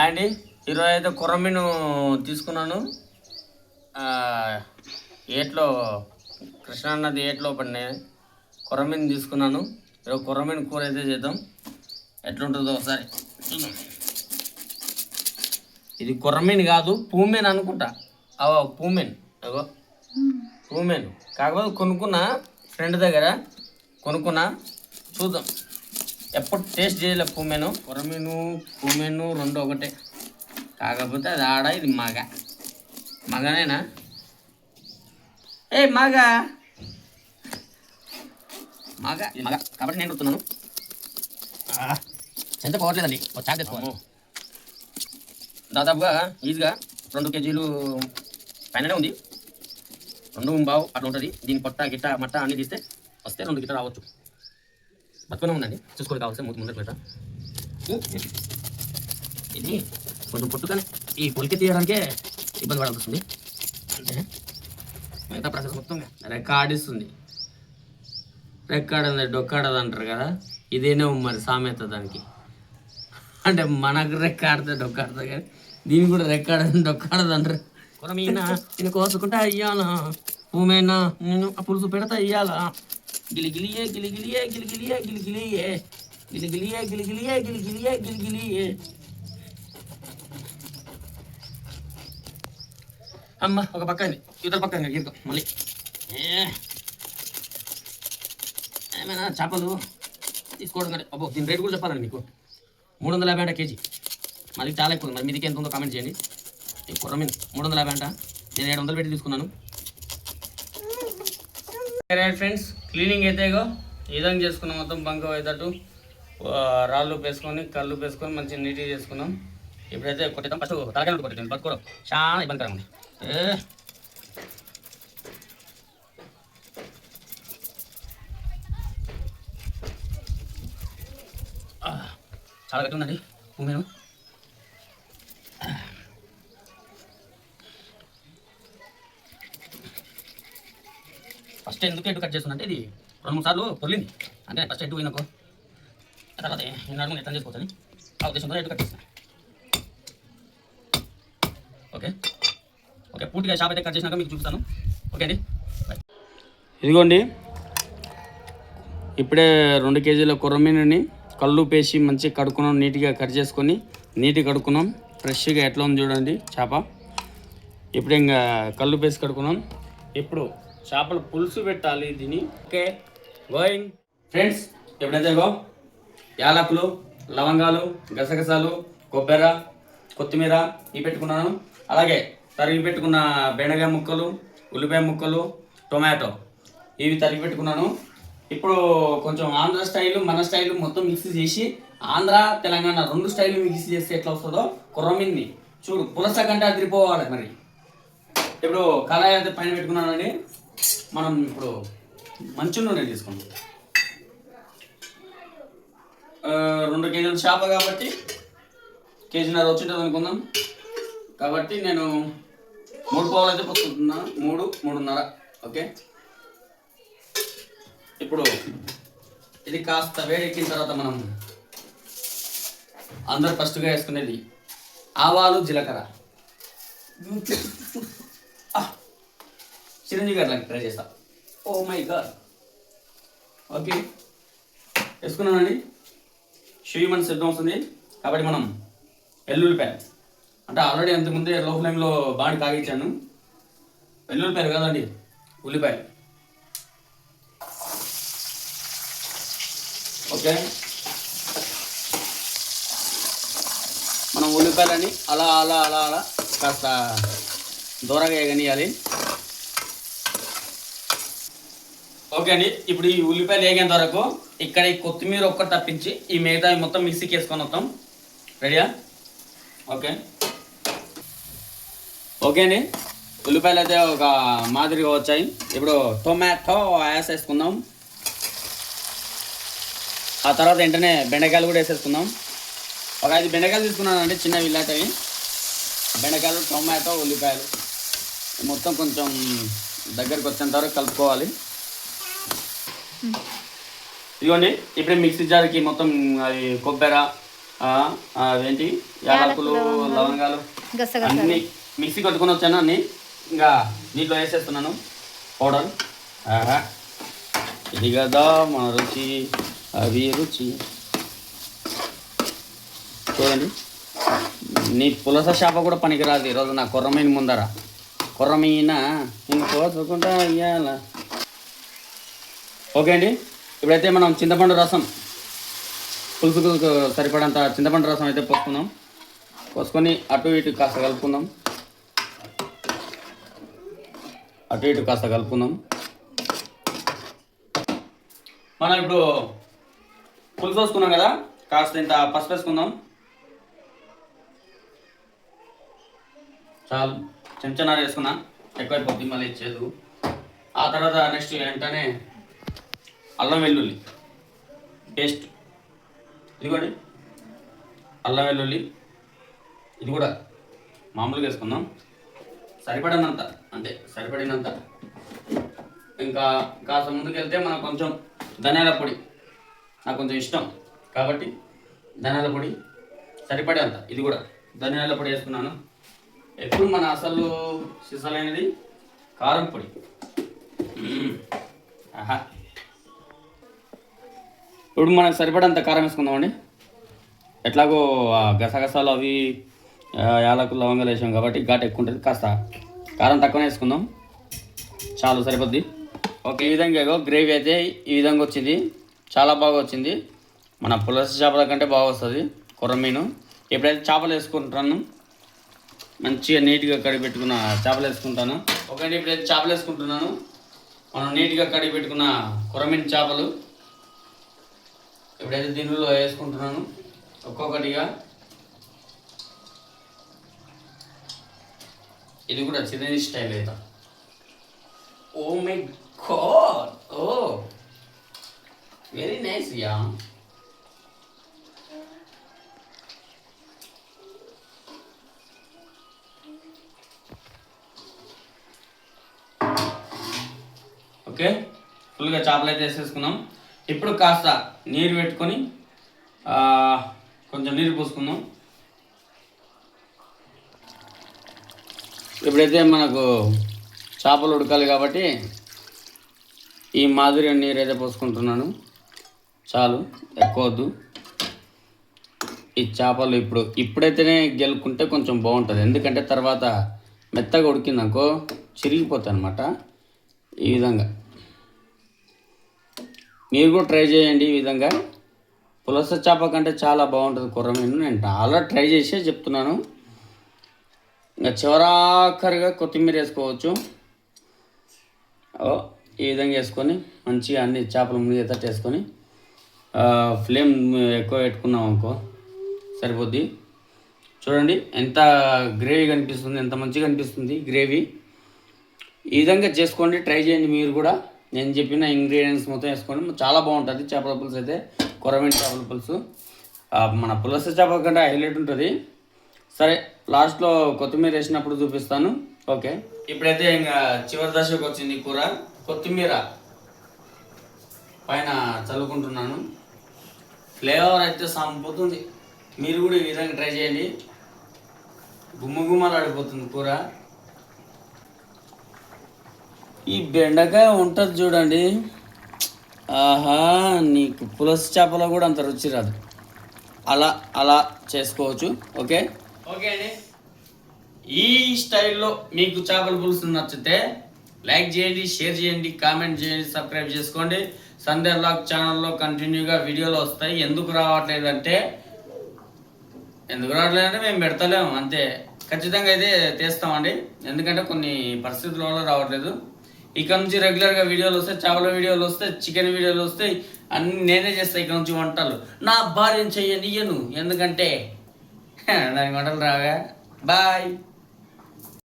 అండి ఈరోజు అయితే కొర్రమీను తీసుకున్నాను. ఏట్లో కృష్ణా నది ఏట్లో పడినాయి కొర్రమీను తీసుకున్నాను. ఈరోజు కొర్రమీను కూర అయితే చేద్దాం. ఎట్లుంటుందో ఒకసారి చూద్దాం. ఇది కొర్రమీను కాదు, పూమేన్ అనుకుంటా. అవో పూమేన్, అగో పూమేన్. కాకపోతే కొనుక్కున్నా, ఫ్రెండ్ దగ్గర కొనుక్కున్నా. చూద్దాం, ఎప్పుడు టేస్ట్ చేయలే పూమేను. కొర్రమీను పూమేను రెండు ఒకటే, కాకపోతే అది ఆడ, ఇది మగ. మగనేనా? ఏ మగ మగ ఇది మగ కాబట్టి నేను కొడుతున్నాను. ఎంత పోవట్లేదండి, చాక్ తెచ్చుకోవాలి. దాదాపుగా ఈజీగా 2 కేజీలు పైననే ఉంది. 2.5 అట్లా ఉంటుంది. దీని పొట్ట గిట్ట మట్ట అన్ని తీస్తే వస్తే 2 గిట్ట రావచ్చు. బతుకునే ఉందండి, చూసుకోవాలి. కావాల్సి ముందర పెట్ట ఇది కొంచెం పొట్టుగానే ఈ పొలికి తీయడానికే ఇబ్బంది పడాల్సి వస్తుంది. అంటే మిగతా ప్రాసెస్ మొత్తం రెక్కాడిస్తుంది. రెక్కాడది డొక్కాడదు అంటారు కదా, ఇదేనే మరి సామెత దానికి. అంటే మనకు రెక్కాడితే డొక్కాడుతుంది కానీ దీన్ని కూడా రెక్కాడదు డొక్కాడదు అంటారు. కొరమీనా నేను కోసుకుంటా అయ్యాలా, పూమేనా నేను పులుసు పెడతా అయ్యాలా. గిలిగిలియే గిలిగిలియే గిలిగిలియే గిలిగిలియే గిలిగిలియే గిలిగిలియే గిలిగిలియే గిలిగిలియే. అమ్మ ఒక పక్క ఇతర పక్క గీరుతాం మళ్ళీ. ఏమైనా చేపలు తీసుకోవడం కానీ అబ్బో, దీని రేటు కూడా చెప్పాలండి మీకు. 350 అంట కేజీ. మరి చాలా ఎక్కువ. మరి మీదికి ఎంత ఉందో కామెంట్ చేయండి. ఈ కొర్రమీను 350 అంట, నేను 700 పెట్టి తీసుకున్నాను. రైట్ ఫ్రెండ్స్, క్లీనింగ్ అయితే ఈ విధంగా చేసుకున్నాం. మొత్తం బంక అయ్యేటట్టు రాళ్ళు వేసుకొని కళ్ళు వేసుకొని మంచిగా నీట్గా చేసుకున్నాం. ఇప్పుడైతే కొట్టేద్దాం. ఫస్ట్ తలకాయ కొట్టేద్దాం, బతుకోవడం చాలా ఇబ్బందికరంగా ఉంది. చాలా గట్టి ఉందండి పూమేను. ఫస్ట్ ఎందుకు ఎటు కట్ చేస్తుందంటే ఇది 2-3 సార్లు పొర్లింది. అంటే ఫస్ట్ ఎటు పోయినకో తర్వాత నడుము ఎట్లా చేసుకోవచ్చని ఆ ఉద్దేశంతో ఎటు కట్ చేస్తాను. ఓకే ఓకే, పూర్తిగా షాప్ అయితే కట్ చేసినాక మీకు చూపిస్తాను. ఓకే అండి, ఇదిగోండి. ఇప్పుడే 2 కేజీల కొర్రమీనుని కళ్ళు పేసి మంచిగా కడుక్కున్నాం. నీట్గా కట్ చేసుకొని నీట్గా కడుక్కున్నాం. ఫ్రెష్గా ఎట్లా ఉంది చూడండి చేప. ఇప్పుడు ఇంకా కళ్ళు పేసి కడుక్కున్నాం. ఇప్పుడు చేపల పులుసు పెట్టాలి దీన్ని. Okay going friends. ఎప్పుడైతే యాలకులు, లవంగాలు, గసగసాలు, కొబ్బరి, కొత్తిమీర ఇవి పెట్టుకున్నాను. అలాగే తరిగి పెట్టుకున్న బెండకాయ ముక్కలు, ఉల్లిపాయ ముక్కలు, టొమాటో ఇవి తరిగి పెట్టుకున్నాను. ఇప్పుడు కొంచెం ఆంధ్ర స్టైల్ మన స్టైల్ మొత్తం మిక్స్ చేసి, ఆంధ్ర తెలంగాణ 2 స్టైల్ మిక్స్ చేస్తే ఎట్లా వస్తుందో కొర్రమీన్ని చూడు. పులస కంటే అదిరిపోవాలి. మరి ఇప్పుడు కళాయి అయితే పైన పెట్టుకున్నానండి. మనం ఇప్పుడు మంచి నూనె తీసుకుంటాం. 2 కేజీల చేప కాబట్టి కేజీన్నర వచ్చింటుంది అనుకుందాం. కాబట్టి నేను 3 పావులు అయితే పోసుకుంటున్నా. 3-3.5. ఓకే, ఇప్పుడు ఇది కాస్త వేడెక్కిన తర్వాత మనం అందరు ఫస్ట్గా వేసుకునేది ఆవాలు, జీలకర్ర. చిరంజీవి గారు లాగా ట్రై చేస్తా. ఓ మై గాడ్. ఓకే, వేసుకున్నానండి. షూయమని సిద్ధం వస్తుంది కాబట్టి మనం వెల్లుల్లిపాయలు అంటే ఆల్రెడీ అంతకుముందే లో ఫ్లేమ్లో బాగా కాగించాను. వెల్లుల్లిపాయలు కాదండి, ఉల్లిపాయలు. ఓకే, మనం ఉల్లిపాయలని అలా అలా అలా అలా కాస్త దూరంగా వేగనియాలి. ఓకే అండి, ఇప్పుడు ఈ ఉల్లిపాయలు వేగేంత వరకు ఇక్కడ ఈ కొత్తిమీర ఒక్కటి తప్పించి ఈ మిగతా మొత్తం మిక్సీకి వేసుకొని వస్తాం. రెడీయా? ఓకే ఓకే అండి, ఉల్లిపాయలు అయితే ఒక మాదిరిగా వచ్చాయి. ఇప్పుడు టొమాటో వేసేసుకుందాం. ఆ తర్వాత వెంటనే బెండకాయలు కూడా వేసేసుకుందాం. ఒక 5 బెండకాయలు తీసుకున్నానండి, చిన్నవి ఇలాంటివి. బెండకాయలు, టొమాటో, ఉల్లిపాయలు మొత్తం కొంచెం దగ్గరికి వచ్చేంత వరకు కలుపుకోవాలి. ఇదిగోండి, ఇప్పుడే మిక్సీ జార్కి మొత్తం అది కొబ్బరి, అవేంటి యాలకులు లవంగాలు అన్నీ మిక్సీ కట్టుకొని వచ్చాను అన్నీ ఇంకా నీటిలో వేసేస్తున్నాను పౌడర్. ఇది కదా మన రుచి, అవి రుచి. చూడండి, నీ పులస చేప కూడా పనికిరాదు ఈరోజు నా కొర్రమీన ముందర. కొర్రమీన నేను కోసుకుంటా ఇయ్యాల. ఓకే అండి, ఇప్పుడైతే మనం చింతపండు రసం, పులుసుకు సరిపడంత చింతపండు రసం అయితే పోసుకుందాం. పోసుకొని అటు ఇటు కాస్త కలుపుకుందాం. మనం ఇప్పుడు పులుసు వేసుకున్నాం కదా, కాస్త ఇంత పసుపు వేసుకుందాం. చాలు, చెంచనారు వేసుకున్నా, ఎక్కువైపోద్ది మళ్ళీ ఇచ్చేది. ఆ తర్వాత నెక్స్ట్ వెంటనే అల్లం వెల్లుల్లి పేస్ట్. ఇదిగోండి అల్లం వెల్లుల్లి, ఇది కూడా మామూలుగా వేసుకుందాం, సరిపడినంత, అంతే సరిపడినంత. ఇంకా కాస్త ముందుకు వెళ్తే మనం కొంచెం ధనియాల పొడి, నాకు కొంచెం ఇష్టం కాబట్టి ధనియాల పొడి సరిపడేంత, ఇది కూడా ధనియాల పొడి వేసుకున్నాను. ఎప్పుడు మన అసలు సిసలైనది కారం పొడి. ఇప్పుడు మనకు సరిపడంత కారం వేసుకుందామండి. ఎట్లాగో గసగసాలు అవి యాలకులు లవంగాలు వేసాం కాబట్టి ఘాటు ఎక్కువ ఉంటుంది, కాస్త కారం తక్కువనే వేసుకుందాం, చాలు సరిపోద్ది. ఓకే, ఈ విధంగా గ్రేవీ అయితే ఈ విధంగా వచ్చింది, చాలా బాగా వచ్చింది. మన పులస చేపల కంటే బాగా వస్తుంది కొర్రమీను. ఎప్పుడైతే చేపలు వేసుకుంటాను, మంచిగా నీట్గా కడిగి పెట్టుకున్న చేపలు వేసుకుంటాను. ఓకే, ఇప్పుడైతే చేపలు వేసుకుంటున్నాను. మనం నీట్గా కడిగి పెట్టుకున్న కొర్రమీను చేపలు ఇప్పుడైతే దీనిలో వేసుకుంటున్నాను ఒక్కొక్కటిగా. ఇది కూడా చిన్న స్టైల్ అయితే. Oh my god, oh very nice yeah. Okay, ఫుల్గా చేపలు అయితే వేసేసుకున్నాం. ఇప్పుడు కాస్త నీరు పెట్టుకొని కొంచెం నీరు పోసుకుందాం. ఇప్పుడైతే మనకు చేపలు ఉడకాలి కాబట్టి ఈ మాదిరి నీరు అయితే పోసుకుంటున్నాను, చాలు, ఎక్కువ వద్దు. ఈ చేపలు ఇప్పుడైతేనే గెలుకుంటే కొంచెం బాగుంటుంది, ఎందుకంటే తర్వాత మెత్తగా ఉడికిందనుకో చిరిగిపోతాయి అన్నమాట. ఈ విధంగా మీరు కూడా ట్రై చేయండి. ఈ విధంగా పులస చేప కంటే చాలా బాగుంటుంది కొర్రమీను. నేను చాలా ట్రై చేసే చెప్తున్నాను. ఇంకా చివరాఖరిగా కొత్తిమీర వేసుకోవచ్చు. ఈ విధంగా వేసుకొని మంచిగా అన్ని చేపలు మునిగేటట్టు వేసుకొని ఫ్లేమ్ ఎక్కువ పెట్టుకున్నాం అనుకో సరిపోద్ది. చూడండి ఎంత గ్రేవీ కనిపిస్తుంది, ఎంత మంచిగా కనిపిస్తుంది గ్రేవీ. ఈ విధంగా చేసుకోండి, ట్రై చేయండి మీరు కూడా. నేను చెప్పిన ఇంగ్రీడియంట్స్ మొత్తం వేసుకోండి, చాలా బాగుంటుంది చేపల పులుసు అయితే. కొర్రమీను చేపల పులుసు మన పులస చేపల కంటే హైలైట్ ఉంటుంది. సరే, లాస్ట్లో కొత్తిమీర వేసినప్పుడు చూపిస్తాను. ఓకే, ఇప్పుడైతే ఇంకా చివరి దశకు వచ్చింది కూర. కొత్తిమీర పైన చల్లుకుంటున్నాను. ఫ్లేవర్ అయితే సంపుతుంది. మీరు కూడా ఈ విధంగా ట్రై చేయండి, గుమ్మగుమ్మలాడిపోతుంది కూర. ఈ బెండకాయ ఉంటుంది చూడండి, ఆహా, నీకు పులస చేపలో కూడా అంత రుచి రాదు. అలా చేసుకోవచ్చు. ఓకే అండి, ఈ స్టైల్లో మీకు చేపల పులుసు నచ్చితే లైక్ చేయండి, షేర్ చేయండి, కామెంట్ చేయండి, సబ్స్క్రైబ్ చేసుకోండి. సంధ్య వ్లాగ్ ఛానల్లో కంటిన్యూగా వీడియోలు వస్తాయి. ఎందుకు రావట్లేదంటే మేము పెడతలేము అంతే. ఖచ్చితంగా అయితే తీస్తామండి, ఎందుకంటే కొన్ని పరిస్థితుల వల్ల రావట్లేదు. ఇక్కడ నుంచి రెగ్యులర్గా వీడియోలు వస్తాయి, చేపల వీడియోలు వస్తాయి, చికెన్ వీడియోలు వస్తాయి, అన్నీ నేనే చేస్తాను ఇక్కడ నుంచి వంటలు. నా భార్యను చెయ్యనియ్యను, ఎందుకంటే దానికి వంటలు రావా. బాయ్.